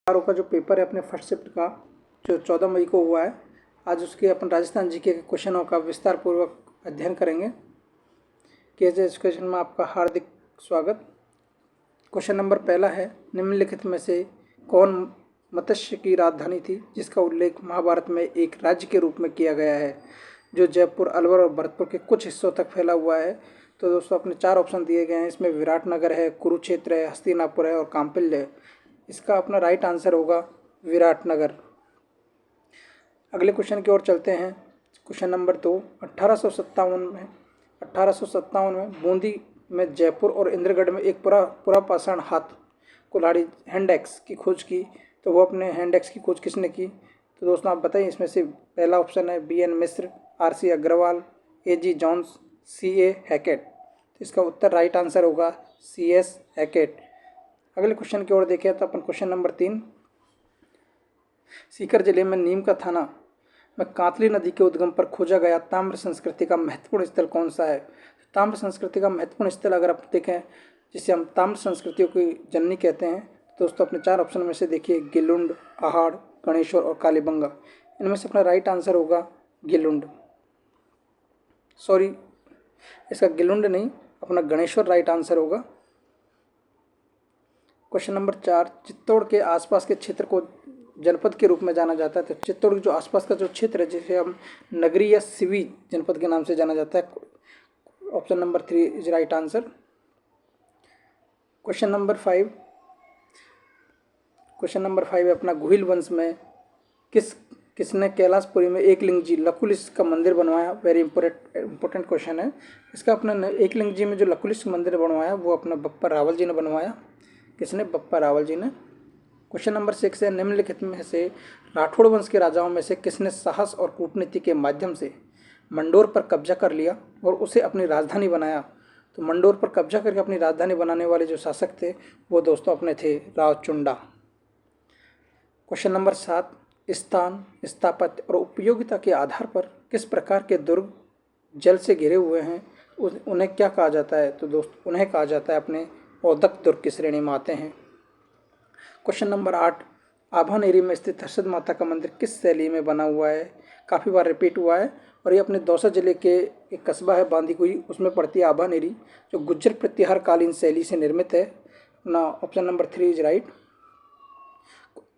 का जो पेपर है अपने फर्स्ट शिफ्ट का जो 14 मई को हुआ है, आज उसके अपन राजस्थान जीके के क्वेश्चनों का विस्तार पूर्वक अध्ययन करेंगे। केजे एजुकेशन में आपका हार्दिक स्वागत। क्वेश्चन नंबर पहला है, निम्नलिखित में से कौन मत्स्य की राजधानी थी जिसका उल्लेख महाभारत में एक राज्य के रूप में किया गया है जो जयपुर, अलवर और भरतपुर के कुछ हिस्सों तक फैला हुआ है। तो दोस्तों अपने 4 ऑप्शन दिए गए हैं, इसमें विराटनगर है, कुरुक्षेत्र है, हस्तिनापुर है और काम्पिल्य है। इसका अपना राइट आंसर होगा विराटनगर। अगले क्वेश्चन की ओर चलते हैं। क्वेश्चन नंबर 2, 1857 में बूंदी में जयपुर और इंद्रगढ़ में एक पुरापाषाण हाथ कुल्हाड़ी हैंड एक्स की खोज की। तो वो अपने हैंड एक्स की खोज किसने की? तो दोस्तों आप बताइए, इसमें से पहला ऑप्शन है बी एन मिश्र, आर सी अग्रवाल, ए जी जॉन्स, सी ए हैकेट। तो इसका उत्तर राइट आंसर होगा सी एस हैकेट। अगले क्वेश्चन की ओर देखें तो अपन क्वेश्चन नंबर 3, सीकर जिले में नीम का थाना में कांतली नदी के उद्गम पर खोजा गया ताम्र संस्कृति का महत्वपूर्ण स्थल कौन सा है? ताम्र संस्कृति का महत्वपूर्ण स्थल अगर आप देखें, जिसे हम ताम्र संस्कृतियों की जननी कहते हैं, तो दोस्तों अपने 4 ऑप्शन में से देखिए गिलुंड, आहाड़, गणेश्वर और कालीबंगा। इनमें से अपना राइट आंसर होगा गिलुंड। सॉरी, इसका गिलुंड नहीं, अपना गणेश्वर राइट आंसर होगा। क्वेश्चन नंबर 4, चित्तौड़ के आसपास के क्षेत्र को जनपद के रूप में जाना जाता है। तो चित्तौड़ के जो आसपास का जो क्षेत्र है, जिसे हम नगरी या सिवी जनपद के नाम से जाना जाता है। Option number 3 is right answer. Question number 5 है अपना गुहिल वंश में किसने कैलाशपुरी में एकलिंग जी लकुलिश का मंदिर बनवाया? वेरी इंपॉर्टेंट क्वेश्चन है। इसका अपना एकलिंग जी में जो लकुलिश मंदिर बनवाया वो अपना बप्पा रावल जी ने बनवाया। किसने? बप्पा रावल जी ने। क्वेश्चन नंबर 6 है, निम्नलिखित में से राठौड़ वंश के राजाओं में से किसने साहस और कूटनीति के माध्यम से मंडोर पर कब्जा कर लिया और उसे अपनी राजधानी बनाया? तो मंडोर पर कब्जा करके अपनी राजधानी बनाने वाले जो शासक थे वो दोस्तों अपने थे रावचुंडा। क्वेश्चन नंबर 7, स्थान, स्थापत्य और उपयोगिता के आधार पर किस प्रकार के दुर्ग जल से घिरे हुए हैं, उन्हें क्या कहा जाता है? तो दोस्तों उन्हें कहा जाता है अपने औदक दुर्ग की श्रेणी में आते हैं। क्वेश्चन नंबर 8, आभानेरी में स्थित हर्षद माता का मंदिर किस शैली में बना हुआ है? काफ़ी बार रिपीट हुआ है और ये अपने दौसा जिले के एक कस्बा है बांदीकुई, उसमें पड़ती है आभानेरी, जो गुज्जर प्रत्याहार कालीन शैली से निर्मित है। अपना ऑप्शन नंबर 3 इज राइट।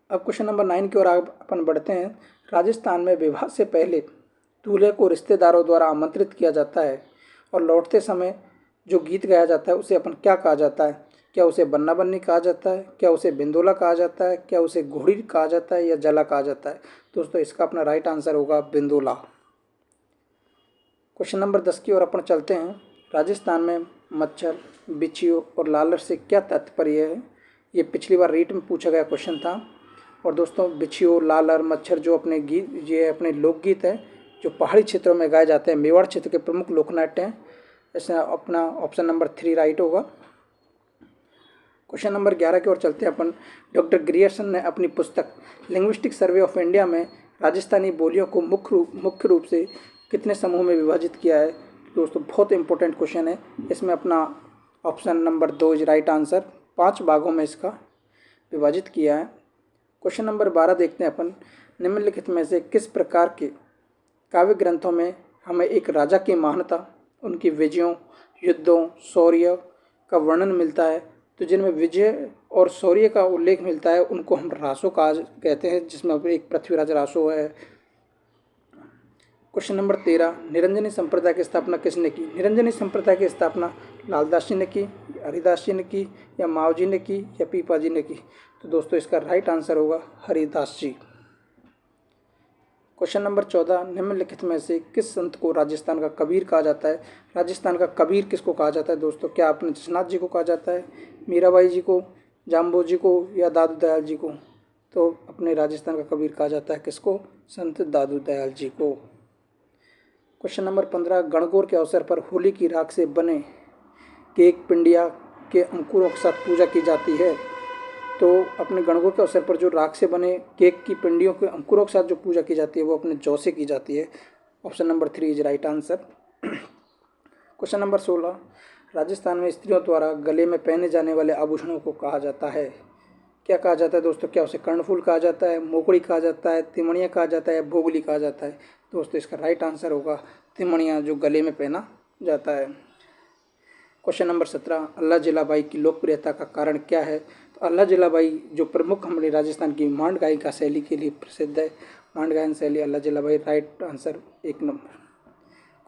अब क्वेश्चन नंबर 9 की ओर अपन बढ़ते हैं। राजस्थान में विवाह से पहले दूल्हे को रिश्तेदारों द्वारा आमंत्रित किया जाता है और लौटते समय जो गीत गाया जाता है उसे अपन क्या कहा जाता है? क्या उसे बन्ना बन्नी कहा जाता है? क्या उसे बिंदोला कहा जाता है? क्या उसे घोड़ी कहा जाता है या जला कहा जाता है? दोस्तों इसका अपना राइट आंसर होगा बिंदोला। क्वेश्चन नंबर 10 की ओर अपन चलते हैं। राजस्थान में मच्छर, बिच्छियों और लालर से क्या तात्पर्य है? ये पिछली बार रीट में पूछा गया क्वेश्चन था। और दोस्तों बिच्छियों, लालर, मच्छर जो अपने गीत, ये अपने लोकगीत है जो पहाड़ी क्षेत्रों में गाए जाते हैं, मेवाड़ क्षेत्र के प्रमुख लोकनाट्य हैं। इसमें अपना ऑप्शन नंबर 3 राइट होगा। क्वेश्चन नंबर 11 की ओर चलते हैं अपन। डॉक्टर ग्रियर्सन ने अपनी पुस्तक लिंग्विस्टिक सर्वे ऑफ इंडिया में राजस्थानी बोलियों को मुख्य रूप से कितने समूह में विभाजित किया है? दोस्तों बहुत इंपॉर्टेंट क्वेश्चन है। इसमें अपना option number 2 is right answer. 5 भागों में इसका विभाजित किया है। क्वेश्चन नंबर 12 देखते हैं अपन। निम्नलिखित में से किस प्रकार के काव्य ग्रंथों में हमें एक राजा की महानता, उनकी विजयों, युद्धों, शौर्य का वर्णन मिलता है? तो जिनमें विजय और शौर्य का उल्लेख मिलता है उनको हम रासो कहते हैं, जिसमें एक पृथ्वीराज रासो है। क्वेश्चन नंबर 13, निरंजनी संप्रदाय की स्थापना किसने की? निरंजनी संप्रदाय की स्थापना लालदास जी ने की, हरिदास जी ने की या माव जी ने की या पीपा जी ने की? तो दोस्तों इसका राइट आंसर होगा हरिदास जी। क्वेश्चन नंबर 14, निम्नलिखित में से किस संत को राजस्थान का कबीर कहा जाता है? राजस्थान का कबीर किसको कहा जाता है दोस्तों? क्या अपने जसनाथ जी को कहा जाता है, मीराबाई जी को, जाम्बो जी को या दादू दयाल जी को? तो अपने राजस्थान का कबीर कहा जाता है किसको? संत दादू दयाल जी को। क्वेश्चन नंबर 15, गणगौर के अवसर पर होली की राख से बने केक पिंडिया के अंकुरों के साथ पूजा की जाती है। तो अपने गणगौर के अवसर पर जो राख से बने केक की पिंडियों के अंकुरों के साथ जो पूजा की जाती है वो अपने जौ से की जाती है। Option number 3 is right answer. Question number 16, Rajasthan में स्त्रियों द्वारा गले में पहने जाने वाले आभूषणों को कहा जाता है? क्या कहा जाता है दोस्तों? क्या उसे कर्णफूल कहा जाता है, मोकड़ी कहा जाता है, तिमणिया कहा जाता है, भोगली कहा जाता है? दोस्तों इसका राइट आंसर होगा तिमणिया, जो गले में पहना जाता है। क्वेश्चन नंबर 17, अल्लाह जलाबाई की लोकप्रियता का कारण क्या है? तो अल्लाह जलाबाई जो प्रमुख हमारे राजस्थान की मांड गायिका शैली के लिए प्रसिद्ध है, मांड गायन शैली Allah Jilaibai, right answer 1 number.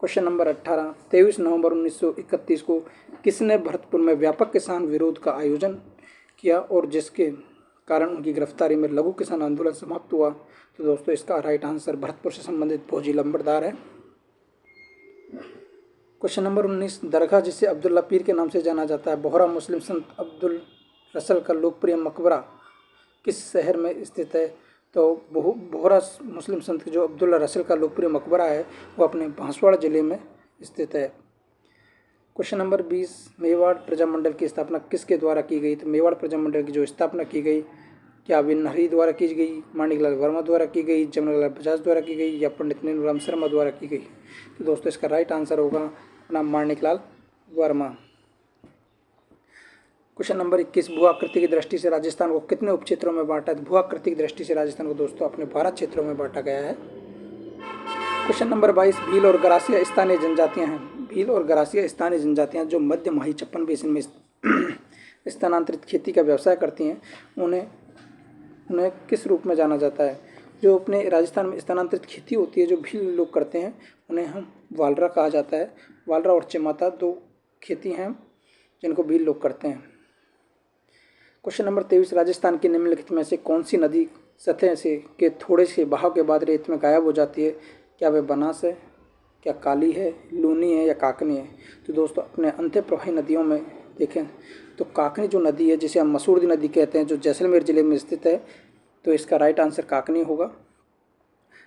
Question number 18, 23 नवंबर 1931 को किसने भरतपुर में व्यापक किसान विरोध का आयोजन किया और जिसके कारण उनकी गिरफ्तारी में लघु किसान आंदोलन समाप्त हुआ? तो दोस्तों इसका राइट आंसर भरतपुर से संबंधित फौजी लंबरदार है। क्वेश्चन नंबर 19, दरगाह जिसे अब्दुल्ला पीर के नाम से जाना जाता है, बोहरा मुस्लिम संत अब्दुल रसल का लोकप्रिय मकबरा किस शहर में स्थित है? तो बोहरा मुस्लिम संत जो अब्दुल्ला रसल का लोकप्रिय मकबरा है वो अपने बांसवाड़ा जिले में स्थित है। क्वेश्चन नंबर 20, मेवाड़ प्रजामंडल की स्थापना किसके द्वारा की गई? तो मेवाड़ प्रजामंडल की जो स्थापना की गई, क्या विन नहरी द्वारा की गई, माणिकलाल वर्मा द्वारा की गई, जमनालाल बजाज द्वारा की गई, या पंडित नीलूराम शर्मा द्वारा की गई? तो दोस्तों इसका राइट आंसर होगा अपना माणिकलाल वर्मा। क्वेश्चन नंबर 21, भू आकृति की दृष्टि से राजस्थान को कितने उपक्षेत्रों में बांटा है? भू आकृति की दृष्टि से राजस्थान को दोस्तों अपने 12 क्षेत्रों में बांटा गया है। क्वेश्चन नंबर 22, भील और गरासिया स्थानीय जनजातियां हैं। भील और गरासिया स्थानीय जनजातियां जो मध्य माही चप्पन बेसिन में स्थानांतरित खेती का व्यवसाय करती हैं, उन्हें किस रूप में जाना जाता है? जो अपने राजस्थान में स्थानांतरित खेती होती है जो भील लोग करते हैं, उन्हें हम वालरा कहा जाता है। वालरा और चिमाता 2 खेती हैं जिनको भील लोग करते हैं। क्वेश्चन नंबर 23, राजस्थान की निम्नलिखित में से कौन सी नदी सतह से के थोड़े से बहाव के बाद रेत में गायब हो जाती है? क्या वह बनास है, क्या काली है, लूनी है, या काकनी है? तो दोस्तों अपने अंत्य प्रवाही नदियों में देखें तो काकनी जो नदी है, जिसे हम मसूरदी नदी कहते हैं, जो जैसलमेर जिले में स्थित है, तो इसका राइट आंसर काकनी होगा।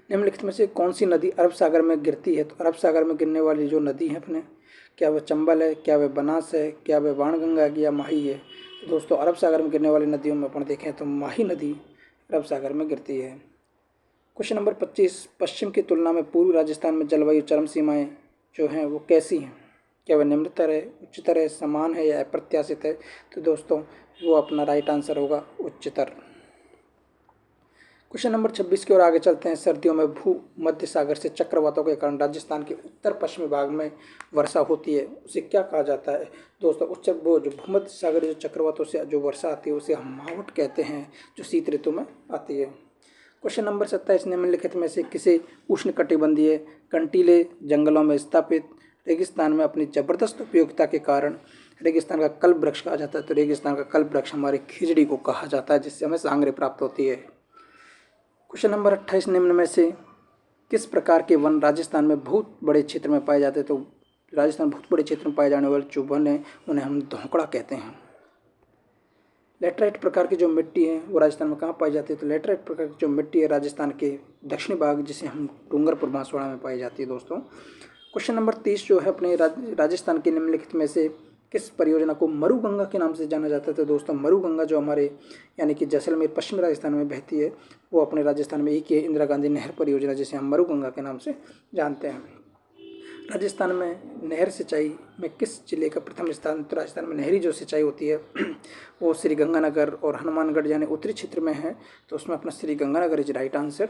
निम्नलिखित में से कौन सी नदी अरब सागर में गिरती है? तो अरब सागर में गिरने वाली जो नदी है अपने, क्या वह चंबल है, क्या वह बनास है, क्या वह बाणगंगा है, या माही है? तो दोस्तों अरब सागर में गिरने वाली नदियों में अपन देखें तो माही नदी अरब सागर में गिरती है। क्वेश्चन नंबर 25, पश्चिम की तुलना में पूर्वी राजस्थान में जलवायु चरम सीमाएं जो हैं वो कैसी हैं? क्या वह निम्नतर है, उच्चतर है, समान है, या अप्रत्याशित है? तो दोस्तों वो अपना राइट आंसर होगा उच्चतर। क्वेश्चन नंबर 26 की ओर आगे चलते हैं। सर्दियों में भू मध्य सागर से चक्रवातों के कारण राजस्थान के उत्तर पश्चिमी भाग में वर्षा होती है, उसे क्या कहा जाता है? दोस्तों वो जो भूमध्य सागर जो चक्रवातों से जो वर्षा आती है उसे हम मावठ कहते हैं, जो शीत ऋतु में आती है। क्वेश्चन नंबर 27, निम्नलिखित में से किसे उष्णकटिबंधीय कंटीले जंगलों में स्थापित रेगिस्तान में अपनी जबरदस्त उपयोगिता के कारण रेगिस्तान का कल्प वृक्ष कहा जाता है? तो रेगिस्तान का कल्प वृक्ष हमारे खिजड़ी को कहा जाता है, जिससे हमें सांगरे प्राप्त होती है। क्वेश्चन नंबर 28, निम्न में से किस प्रकार के वन राजस्थान में बहुत बड़े क्षेत्र में पाए जाते हैं? तो राजस्थान बहुत बड़े क्षेत्र में पाए जाने वाले जो वन है उन्हें हम धोंकड़ा कहते हैं। लेटराइट प्रकार की जो मिट्टी है वो राजस्थान में कहाँ पाई जाती है? तो लेटराइट प्रकार की जो मिट्टी है राजस्थान के दक्षिणी भाग, जिसे हम डूंगरपुर बांसवाड़ा में पाई जाती है दोस्तों। क्वेश्चन नंबर 30 जो है अपने राजस्थान के निम्नलिखित में से किस परियोजना को मरुगंगा के नाम से जाना जाता है? तो दोस्तों मरुगंगा जो हमारे यानी कि जैसलमेर पश्चिमी राजस्थान में बहती है, वो अपने राजस्थान में एक ही है, इंदिरा गांधी नहर परियोजना, जिसे हम मरुगंगा के नाम से जानते हैं। राजस्थान में नहर सिंचाई में किस जिले का प्रथम स्थान? तो राजस्थान में नहरी जो सिंचाई होती है वो श्री गंगानगर और हनुमानगढ़ यानी उत्तरी क्षेत्र में है, तो उसमें अपना Shri Ganganagar is right answer.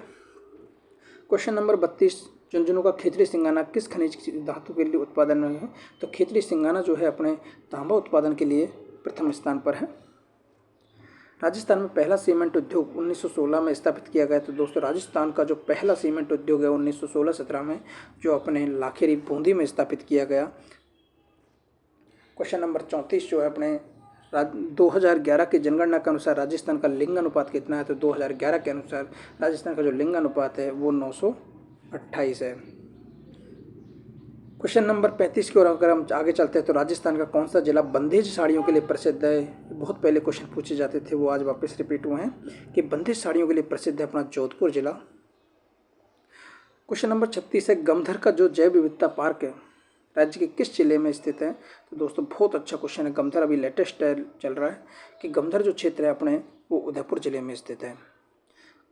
Question number 32, Jhunjhunu का खेतड़ी सिंगाना किस खनिज धातु के लिए उत्पादन में है? तो खेतड़ी सिंगाना जो है अपने तांबा उत्पादन के लिए प्रथम स्थान पर है। राजस्थान में पहला सीमेंट उद्योग 1916 में स्थापित किया गया। तो दोस्तों राजस्थान का जो पहला सीमेंट उद्योग है 1916-17 में जो अपने लाखेरी बूंदी में स्थापित किया गया। क्वेश्चन नंबर 34 जो है अपने 2011 की जनगणना के अनुसार राजस्थान का लिंग अनुपात कितना है? तो 2011 के अनुसार राजस्थान का जो लिंग अनुपात है वो 928 है। क्वेश्चन नंबर 35 की ओर अगर हम आगे चलते हैं तो राजस्थान का कौन सा जिला बंदेज साड़ियों के लिए प्रसिद्ध है? बहुत पहले क्वेश्चन पूछे जाते थे, वो आज वापस रिपीट हुए हैं कि बंदेज साड़ियों के लिए प्रसिद्ध है अपना जोधपुर जिला। क्वेश्चन नंबर 36 है, गमधर का जो जैव विविधता पार्क है राज्य के किस जिले में स्थित है? तो दोस्तों बहुत अच्छा क्वेश्चन है। गमधर अभी लेटेस्ट चल रहा है कि गमधर जो क्षेत्र है अपने वो उदयपुर जिले में स्थित है।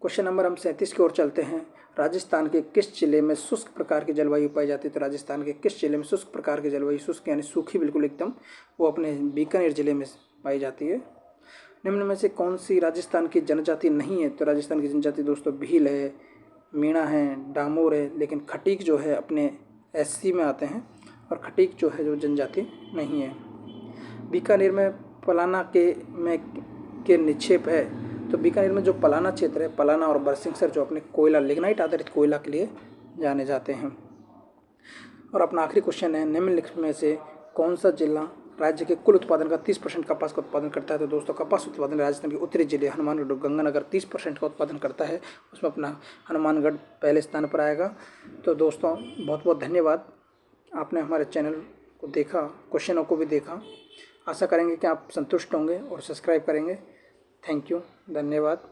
क्वेश्चन नंबर हम 37 की ओर चलते हैं। राजस्थान के किस जिले में शुष्क प्रकार की जलवायु पाई जाती है? तो राजस्थान के किस जिले में शुष्क प्रकार की जलवायु, शुष्क यानी सूखी बिल्कुल एकदम, वो अपने बीकानेर जिले में पाई जाती है। निम्न में से कौन सी राजस्थान की जनजाति नहीं है? तो राजस्थान की जनजाति दोस्तों भील है, मीणा है, डामोर है, लेकिन खटीक जो है अपने एससी में आते हैं और खटीक जो है जो जनजाति नहीं है। बीकानेर में पलाना के निक्षेप है। तो बीकानेर में जो पलाना क्षेत्र है, पलाना और बरसिंगसर जो अपने कोयला लिग्नाइट आधारित कोयला के लिए जाने जाते हैं। और अपना आखिरी क्वेश्चन है, निम्नलिखित में से कौन सा जिला राज्य के कुल उत्पादन का 30% कपास का उत्पादन करता है? तो दोस्तों कपास उत्पादन राजस्थान के उत्तरी जिले हनुमानगढ़ और गंगानगर 30% का उत्पादन करता है, उसमें अपना हनुमानगढ़ पहले स्थान पर आएगा। तो दोस्तों बहुत बहुत धन्यवाद, आपने हमारे चैनल को देखा, क्वेश्चनों को भी देखा। आशा करेंगे कि आप संतुष्ट होंगे और सब्सक्राइब करेंगे। थैंक यू, धन्यवाद।